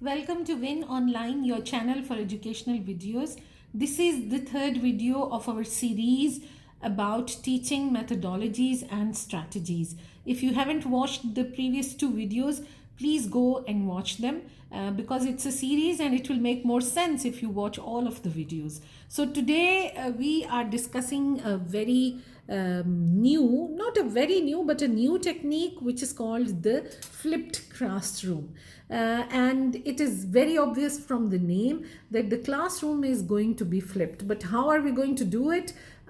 Welcome to Win Online, your channel for educational videos. This is the third video of our series about teaching methodologies and strategies. If you haven't watched the previous two videos, please go and watch them because it's a series and it will make more sense if you watch all of the videos. So today we are discussing a very not a very new, but a new technique which is called the flipped classroom. And it is very obvious from the name that the classroom is going to be flipped. But how are we going to do it?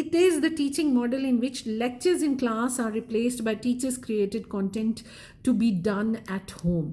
it is the teaching model in which lectures in class are replaced by teachers created content to be done at home.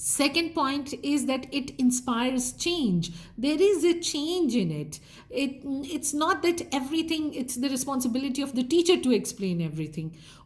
Second point is that it inspires change. There is a change in it. It's not that everything, it's the responsibility of the teacher to explain everything.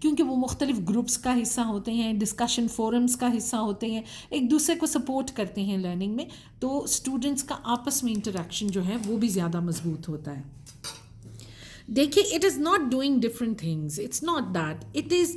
کیونکہ وہ مختلف groups کا حصہ ہوتے ہیں، discussion forums کا حصہ ہوتے ہیں، ایک دوسرے کو سپورٹ کرتے ہیں لرننگ میں، تو اسٹوڈنٹس کا آپس میں انٹریکشن جو ہے وہ بھی زیادہ مضبوط ہوتا ہے. دیکھیے it is not doing different things, it's not that, it is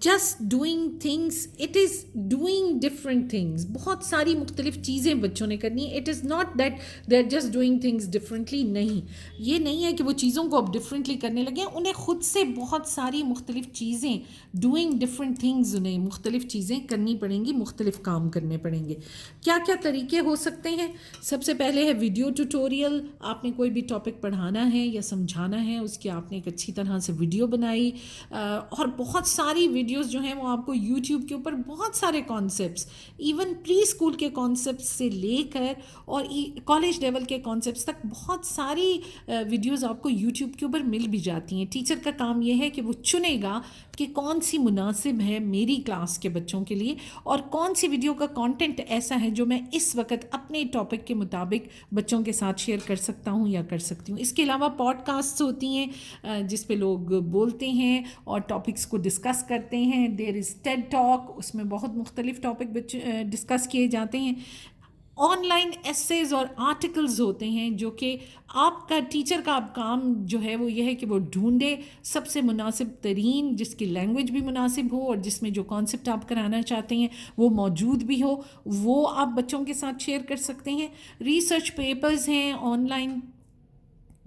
just doing things, it is doing different things. بہت ساری مختلف چیزیں بچوں نے کرنی ہے. It is not that they are just doing things differently. نہیں، یہ نہیں ہے کہ وہ چیزوں کو اب ڈفرنٹلی کرنے لگے، انہیں خود سے بہت ساری مختلف چیزیں، ڈوئنگ ڈفرنٹ تھنگز، انہیں مختلف چیزیں کرنی پڑیں گی، مختلف کام کرنے پڑیں گے. کیا کیا طریقے ہو سکتے ہیں؟ سب سے پہلے ہے ویڈیو ٹیوٹوریل. آپ نے کوئی بھی ٹاپک پڑھانا ہے یا سمجھانا ہے، اس کی آپ نے ایک اچھی طرح سے ویڈیو بنائی، اور بہت ساری ویڈیوز جو ہیں وہ آپ کو یوٹیوب کے اوپر بہت سارے کانسیپٹس، ایون پری اسکول کے کانسیپٹس سے لے کر اور کالج لیول کے کانسیپٹس تک بہت ساری ویڈیوز آپ کو یوٹیوب کے اوپر مل بھی جاتی ہیں. ٹیچر کا کام یہ ہے کہ وہ چنے گا کہ کون سی مناسب ہے میری کلاس کے بچوں کے لیے، اور کون سی ویڈیو کا کانٹینٹ ایسا ہے جو میں اس وقت اپنے ٹاپک کے مطابق بچوں کے ساتھ شیئر کر سکتا ہوں یا کر سکتی ہوں. اس کے علاوہ پوڈ کاسٹس ہوتی ہیں جس پہ لوگ بولتے ہیں اور ٹاپکس کو ڈسکس کرتے ہیں. دیر از ٹیڈ ٹاک، اس میں بہت مختلف ٹاپک ڈسکس کیے جاتے ہیں. آن لائن ایسیز اور آرٹیکلز ہوتے ہیں جو کہ آپ کا ٹیچر کا اب کام جو ہے وہ یہ ہے کہ وہ ڈھونڈے سب سے مناسب ترین، جس کی لینگویج بھی مناسب ہو اور جس میں جو کانسیپٹ آپ کرانا چاہتے ہیں وہ موجود بھی ہو، وہ آپ بچوں کے ساتھ شیئر کر سکتے ہیں. ریسرچ پیپرز ہیں آن لائن،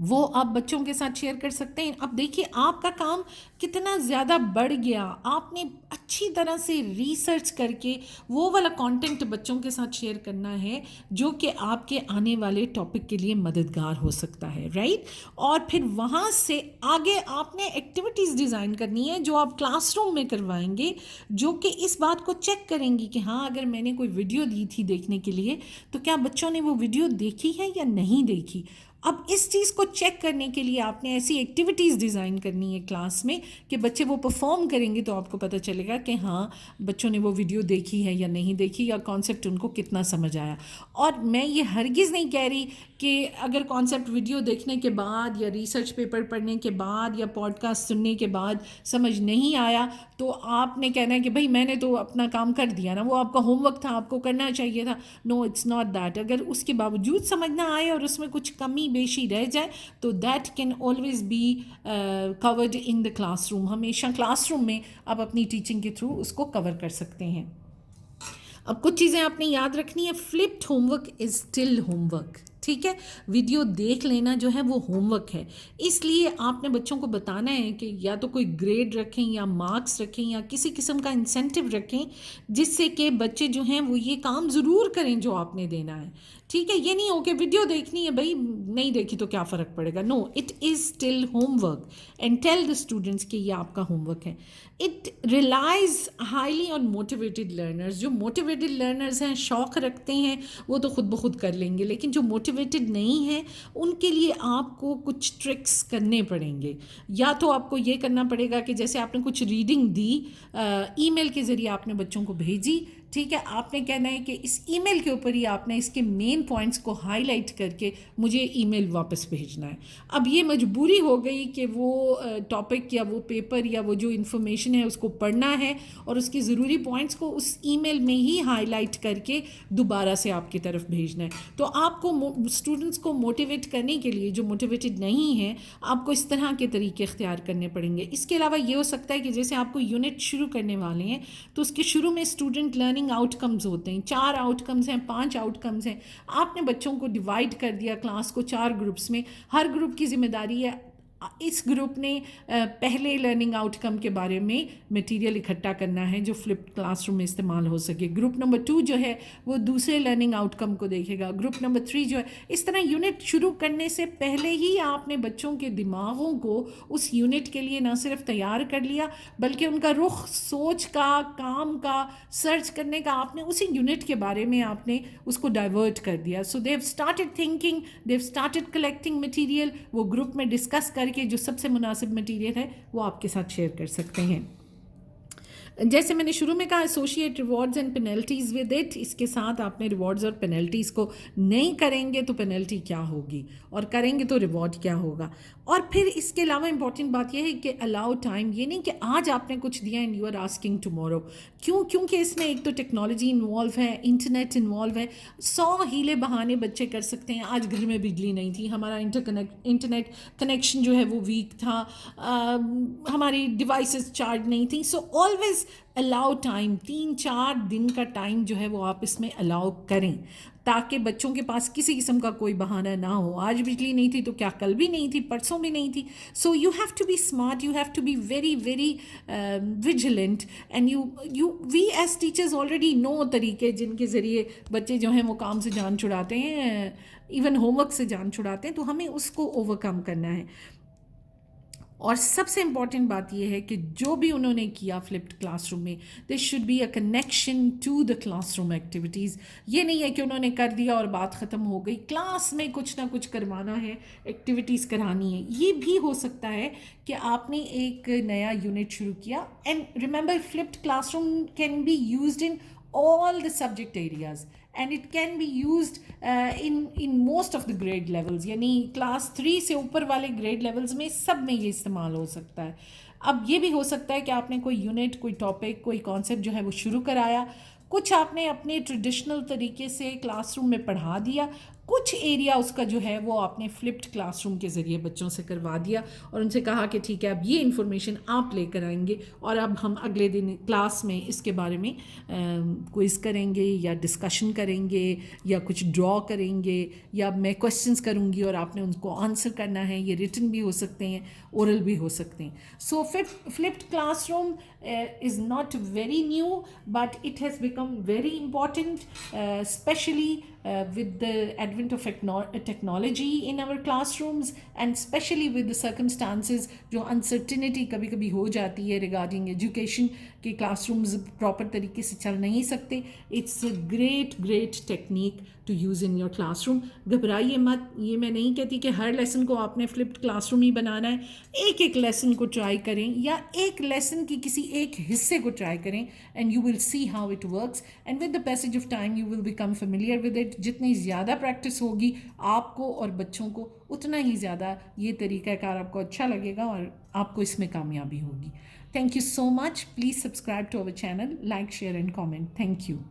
وہ آپ بچوں کے ساتھ شیئر کر سکتے ہیں. اب دیکھیے آپ کا کام کتنا زیادہ بڑھ گیا، آپ نے اچھی طرح سے ریسرچ کر کے وہ والا کانٹینٹ بچوں کے ساتھ شیئر کرنا ہے جو کہ آپ کے آنے والے ٹاپک کے لیے مددگار ہو سکتا ہے، رائٹ. اور پھر وہاں سے آگے آپ نے ایکٹیویٹیز ڈیزائن کرنی ہے جو آپ کلاس روم میں کروائیں گے، جو کہ اس بات کو چیک کریں گی کہ ہاں اگر میں نے کوئی ویڈیو دی تھی دیکھنے کے لیے تو کیا بچوں نے وہ ویڈیو دیکھی ہے یا نہیں دیکھی. اب اس چیز کو چیک کرنے کے لیے آپ نے ایسی ایکٹیویٹیز ڈیزائن کرنی ہے کلاس میں کہ بچے وہ پرفارم کریں گے تو آپ کو پتہ چلے گا کہ ہاں بچوں نے وہ ویڈیو دیکھی ہے یا نہیں دیکھی، یا کانسیپٹ ان کو کتنا سمجھ آیا. اور میں یہ ہرگز نہیں کہہ رہی کہ اگر کانسیپٹ ویڈیو دیکھنے کے بعد یا ریسرچ پیپر پڑھنے کے بعد یا پوڈ کاسٹ سننے کے بعد سمجھ نہیں آیا تو آپ نے کہنا ہے کہ بھائی میں نے تو اپنا کام کر دیا نا، وہ آپ کا ہوم ورک تھا، آپ کو کرنا چاہیے تھا. نو، اٹس ناٹ دیٹ. اگر اس کے باوجود سمجھ نہ آئے اور اس میں کچھ کمی بیشی رہ جائے تو that can always be covered in the classroom. ہمیشہ کلاس روم میں آپ اپنی ٹیچنگ کے تھرو اس کو کور کر سکتے ہیں. اب کچھ چیزیں آپ نے یاد رکھنی ہے. Flipped homework is still homework, ٹھیک ہے. ویڈیو دیکھ لینا جو ہے وہ ہوم ورک ہے، اس لیے آپ نے بچوں کو بتانا ہے کہ یا تو کوئی گریڈ رکھیں یا مارکس رکھیں یا کسی قسم کا انسینٹیو رکھیں جس سے کہ بچے جو ہیں وہ یہ کام ضرور کریں جو آپ نے دینا ہے، ٹھیک ہے. یہ نہیں ہو کہ ویڈیو دیکھنی ہے بھائی، نہیں دیکھی تو کیا فرق پڑے گا. No, it is still homework and tell the students کہ یہ آپ کا ہوم ورک ہے. It relies highly on motivated learners. جو موٹیویٹیڈ لرنرز ہیں، شوق رکھتے ہیں، وہ تو خود بخود کر لیں گے، لیکن جو موٹیویٹیڈ نہیں ہیں ان کے لیے آپ کو کچھ ٹرکس کرنے پڑیں گے. یا تو آپ کو یہ کرنا پڑے گا کہ جیسے آپ نے کچھ ریڈنگ دی، ای میل کے ذریعے آپ نے بچوں کو بھیجی، ٹھیک ہے. آپ نے کہنا ہے کہ اس ای میل کے اوپر ہی آپ نے اس کے مین پوائنٹس کو ہائی لائٹ کر کے مجھے ای میل واپس بھیجنا ہے. اب یہ مجبوری ہو گئی کہ وہ ٹاپک یا وہ پیپر یا وہ جو انفارمیشن ہے اس کو پڑھنا ہے اور اس کی ضروری پوائنٹس کو اس ای میل میں ہی ہائی لائٹ کر کے دوبارہ سے آپ کی طرف بھیجنا ہے. تو آپ کو اسٹوڈنٹس کو موٹیویٹ کرنے کے لیے جو موٹیویٹڈ نہیں ہیں آپ کو اس طرح کے طریقے اختیار کرنے پڑیں گے. اس کے علاوہ یہ ہو سکتا ہے کہ جیسے آپ کو یونٹ شروع کرنے والے ہیں تو اس کے شروع میں اسٹوڈنٹ لرننگ آؤٹ کمز ہوتے ہیں. 4 آؤٹ کمز ہیں، 5 آؤٹ کمز ہیں. آپ نے بچوں کو ڈیوائڈ کر دیا کلاس کو 4 گروپس میں. ہر گروپ کی ذمہ داری ہے اس گروپ نے پہلے لرننگ آؤٹ کم کے بارے میں میٹیریل اکٹھا کرنا ہے جو فلپ کلاس روم میں استعمال ہو سکے. گروپ نمبر 2 جو ہے وہ دوسرے لرننگ آؤٹ کم کو دیکھے گا. گروپ نمبر 3 جو ہے، اس طرح یونٹ شروع کرنے سے پہلے ہی آپ نے بچوں کے دماغوں کو اس یونٹ کے لیے نہ صرف تیار کر لیا بلکہ ان کا رخ، سوچ کا، کام کا، سرچ کرنے کا آپ نے اسی یونٹ کے بارے میں آپ نے اس کو ڈائیورٹ کر دیا. So they have started thinking, they have started collecting material. وہ گروپ میں ڈسکس کر کے جو سب سے مناسب مٹیریل ہے وہ آپ کے ساتھ شیئر کر سکتے ہیں. جیسے میں نے شروع میں کہا associate rewards and penalties with it, اس کے ساتھ آپ نے ریوارڈز اور پینلٹیز کو نہیں کریں گے تو پینلٹی کیا ہوگی، اور کریں گے تو ریوارڈ کیا ہوگا. اور پھر اس کے علاوہ امپورٹنٹ بات یہ ہے کہ الاؤ ٹائم، یہ نہیں کہ آج آپ نے کچھ دیا and you are asking tomorrow. کیونکہ اس میں ایک تو ٹیکنالوجی انوالو ہے، انٹرنیٹ انوالو ہے، 100 ہیلے بہانے بچے کر سکتے ہیں. آج گھر میں بجلی نہیں تھی، ہمارا انٹرنیٹ کنیکشن جو ہے وہ ویک تھا، ہماری ڈیوائسز چارج نہیں تھیں. سو آلویز الاؤ ٹائم، 3-4 دن کا ٹائم جو ہے وہ آپ اس میں الاؤ کریں، تاکہ بچوں کے پاس کسی قسم کا کوئی بہانہ نہ ہو. آج بجلی نہیں تھی تو کیا کل بھی نہیں تھی، پرسوں بھی نہیں تھی. So you have to be smart, you have to be very very vigilant, and we as teachers already know طریقے جن کے ذریعے بچے جو ہیں وہ کام سے جان چھڑاتے ہیں، ایون ہوم ورک سے جان چھڑاتے ہیں. تو ہمیں اس کو اوور کم کرنا ہے. اور سب سے امپورٹنٹ بات یہ ہے کہ جو بھی انہوں نے کیا فلپڈ کلاس روم میں، there should be a connection to the classroom activities. یہ نہیں ہے کہ انہوں نے کر دیا اور بات ختم ہو گئی. کلاس میں کچھ نہ کچھ کروانا ہے، ایکٹیویٹیز کرانی ہے. یہ بھی ہو سکتا ہے کہ آپ نے ایک نیا یونٹ شروع کیا، and remember flipped classroom can be used in all the subject areas and it can be used in most of the grade levels. یعنی کلاس 3 سے اوپر والے گریڈ لیولز میں سب میں یہ استعمال ہو سکتا ہے. اب یہ بھی ہو سکتا ہے کہ آپ نے کوئی یونٹ، کوئی ٹاپک، کوئی کانسیپٹ جو ہے وہ شروع کرایا، کچھ آپ نے اپنے ٹریڈیشنل طریقے سے کلاس روم میں پڑھا دیا، کچھ ایریا اس کا جو ہے وہ آپ نے فلپڈ کلاس روم کے ذریعے بچوں سے کروا دیا اور ان سے کہا کہ ٹھیک ہے اب یہ انفارمیشن آپ لے کر آئیں گے اور اب ہم اگلے دن کلاس میں اس کے بارے میں کوئز کریں گے یا ڈسکشن کریں گے یا کچھ ڈرا کریں گے یا میں کویسچنس کروں گی اور آپ نے ان کو آنسر کرنا ہے. یہ ریٹن بھی ہو سکتے ہیں، اورل بھی ہو سکتے ہیں. So flipped classroom is not very new, but it has become very important, especially with the advent of technology in our classrooms, and especially with the circumstances جو uncertainty کبھی کبھی ہو جاتی ہے regarding education کہ classrooms proper طریقے سے چل نہیں سکتے. It's a great technique to use in your classroom. گھبرائیے مت، یہ میں نہیں کہتی کہ ہر لیسن کو آپ نے فلپڈ کلاس روم ہی بنانا ہے. ایک لیسن کو ٹرائی کریں یا ایک لیسن کی کسی ایک حصے کو ٹرائی کریں and you will see how it works and with the passage of time you will become familiar with it. جتنی زیادہ پریکٹس ہوگی آپ کو اور بچوں کو، اتنا ہی زیادہ یہ طریقہ کار آپ کو اچھا لگے گا اور آپ کو اس میں کامیابی ہوگی. Thank you so much. Please subscribe to our channel, like, share and comment. Thank you.